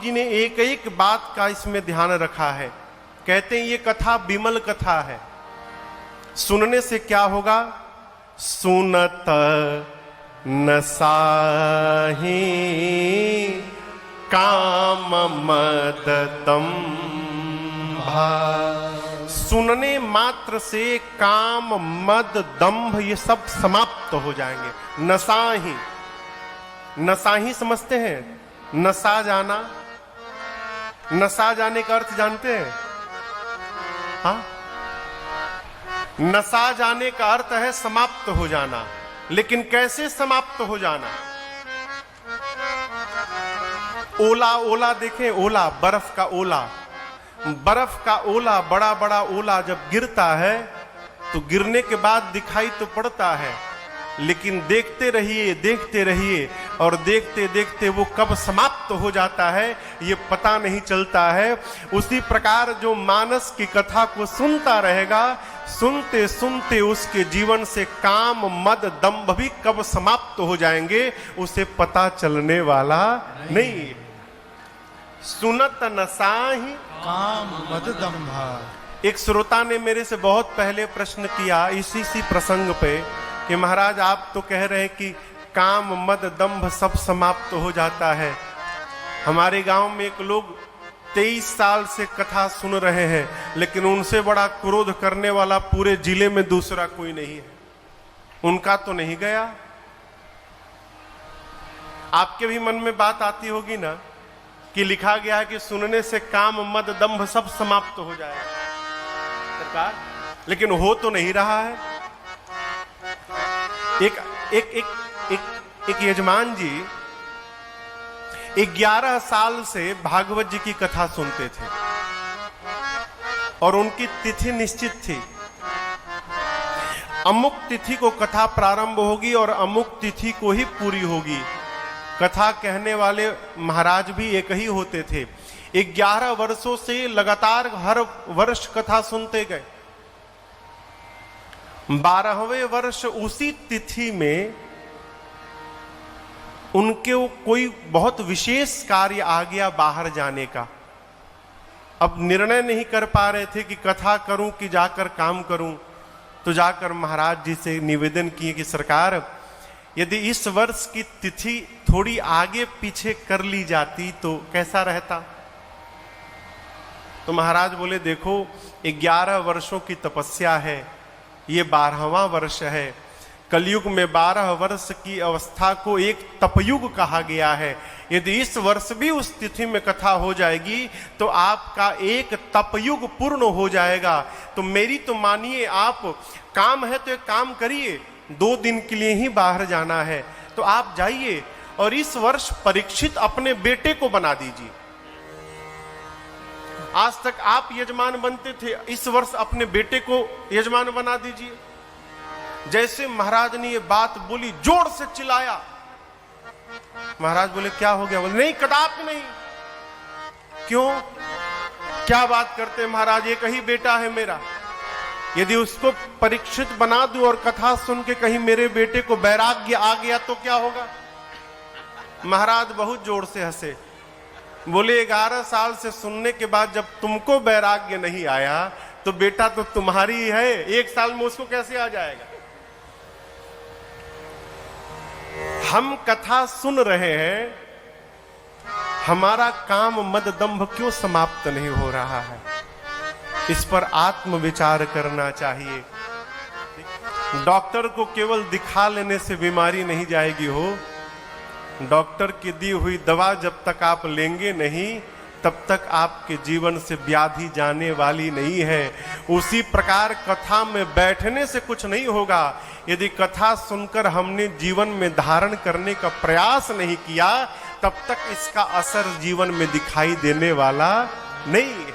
जी ने एक एक बात का इसमें ध्यान रखा है। कहते हैं ये कथा विमल कथा है। सुनने से क्या होगा? सुनत न साही काम मद दंभा। सुनने मात्र से काम मद दंभ ये सब समाप्त हो जाएंगे। नसाही, नसाही समझते हैं? नसा जाना, नसा जाने का अर्थ जानते हैं? हाँ, नसा जाने का अर्थ है समाप्त हो जाना। लेकिन कैसे समाप्त हो जाना? ओला, ओला देखें, ओला, बर्फ का ओला। बर्फ का ओला, बड़ा बड़ा ओला जब गिरता है तो गिरने के बाद दिखाई तो पड़ता है, लेकिन देखते रहिए और देखते देखते वो कब समाप्त हो जाता है ये पता नहीं चलता है। उसी प्रकार जो मानस की कथा को सुनता रहेगा, सुनते सुनते उसके जीवन से काम मद दंभ भी कब समाप्त हो जाएंगे उसे पता चलने वाला नहीं। सुनत नसाही काम मद दंभा। एक श्रोता ने मेरे से बहुत पहले प्रश्न किया इसी प्रसंग पे कि महाराज आप तो कह रहे हैं कि काम मद दंभ सब समाप्त हो जाता है। हमारे गांव में एक लोग 23 साल से कथा सुन रहे हैं, लेकिन उनसे बड़ा क्रोध करने वाला पूरे जिले में दूसरा कोई नहीं है। उनका तो नहीं गया। आपके भी मन में बात आती होगी ना कि लिखा गया है कि सुनने से काम मद दंभ सब समाप्त हो जाएगा सरकार, लेकिन हो तो नहीं रहा है। एक यजमान जी 11 साल से भागवत जी की कथा सुनते थे और उनकी तिथि निश्चित थी। अमुक तिथि को कथा प्रारंभ होगी और अमुक तिथि को ही पूरी होगी। कथा कहने वाले महाराज भी एक ही होते थे। 11 वर्षों से लगातार हर वर्ष कथा सुनते गए। 12वें वर्ष उसी तिथि में उनके कोई बहुत विशेष कार्य आ गया बाहर जाने का। अब निर्णय नहीं कर पा रहे थे कि कथा करूं कि जाकर काम करूं, तो जाकर महाराज जी से निवेदन किए कि सरकार यदि इस वर्ष की तिथि थोड़ी आगे पीछे कर ली जाती तो कैसा रहता। तो महाराज बोले देखो 11 वर्षों की तपस्या है, ये 12वां वर्ष है। कलयुग में 12 वर्ष की अवस्था को एक तपयुग कहा गया है। यदि इस वर्ष भी उस तिथि में कथा हो जाएगी तो आपका एक तपयुग पूर्ण हो जाएगा। तो मेरी तो मानिए, आप काम है तो एक काम करिए, 2 दिन के लिए ही बाहर जाना है तो आप जाइए और इस वर्ष परीक्षित अपने बेटे को बना दीजिए। आज तक आप यजमान बनते थे, इस वर्ष अपने बेटे को यजमान बना दीजिए। जैसे महाराज ने ये बात बोली, जोर से चिल्लाया। महाराज बोले क्या हो गया? बोले नहीं, कदापि नहीं। क्यों? क्या बात करते महाराज, एक ही बेटा है मेरा, यदि उसको परीक्षित बना दूं और कथा सुन के कहीं मेरे बेटे को वैराग्य आ गया तो क्या होगा? महाराज बहुत जोर से हंसे। बोले 11 साल से सुनने के बाद जब तुमको वैराग्य नहीं आया तो बेटा तो तुम्हारी है, 1 साल में उसको कैसे आ जाएगा? हम कथा सुन रहे हैं, हमारा काम मद दंभ क्यों समाप्त नहीं हो रहा है? इस पर आत्म विचार करना चाहिए। डॉक्टर को केवल दिखा लेने से बीमारी नहीं जाएगी हो। डॉक्टर की दी हुई दवा जब तक आप लेंगे नहीं तब तक आपके जीवन से व्याधि जाने वाली नहीं है। उसी प्रकार कथा में बैठने से कुछ नहीं होगा। यदि कथा सुनकर हमने जीवन में धारण करने का प्रयास नहीं किया तब तक इसका असर जीवन में दिखाई देने वाला नहीं है।